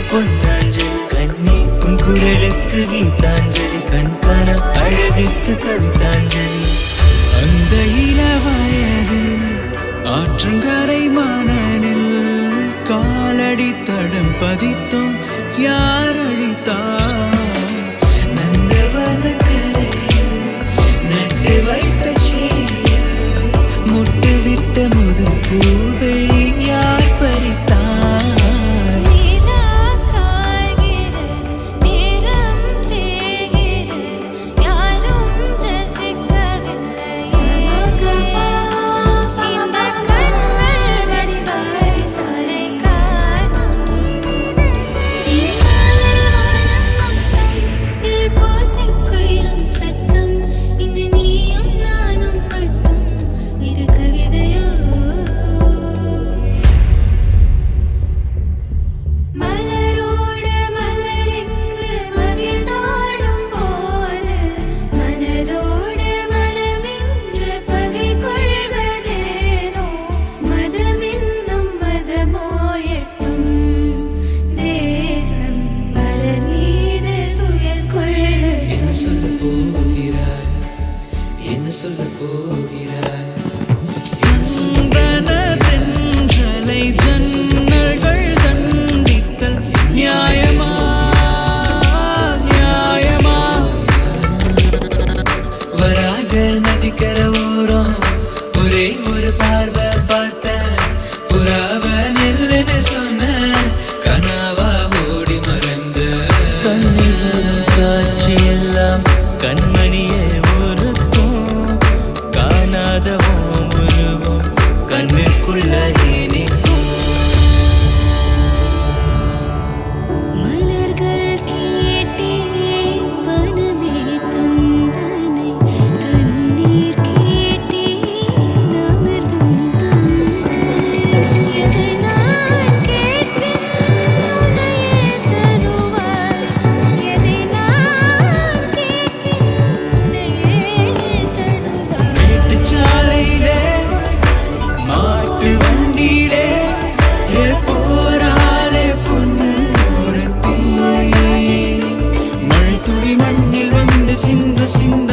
பொன்னாஞ்சலி கண்ணி உன் குரலுக்கு கீதாஞ்சலி கண்காண அழகுக்கு கவிதாஞ்சலி. அந்த இளவயதில் ஆற்றங்கரை மணலில் காலடி தடம் பதித்தோம் யார் அழித்தார்? நந்தவன கரையில் நட்டு வைத்த செடியில் முட்டு விட்ட முதல் பூவை யார் பறித்தார்? என்ன சொல்ல போகிறாய்? சந்தன தென்றலை ஜன்னல்கள் தண்டித்தல் நியாயமா நியாயமா? வராக நதிக்கர ஓரம் ஒரே ஒரு பார்வை பார்த்தேன் புறாவ நெல்லுன்னு சொன்ன கனாவா ஓடி மறைஞ்ச கண்ணில் காட்சி எல்லாம் கண்மணியே கண்ணுக்குள்ள நிற்கும் மலர்கள் கேட்டே வனமே தந்தனை தண்ணீர் கேட்டே அமிர்தம் தந்தனை எதை நான் கேட்பேன் உன்னையே தருவாய் எதை நான் கேட்பேன் உன்னையே தருவாய். மேட்டுச்சாலையிலே மாட்டு வண்டியிலே போராலே பொண்ணு ஒருத்தி மழை துளி மண்ணில் வந்து சிந்த சிந்த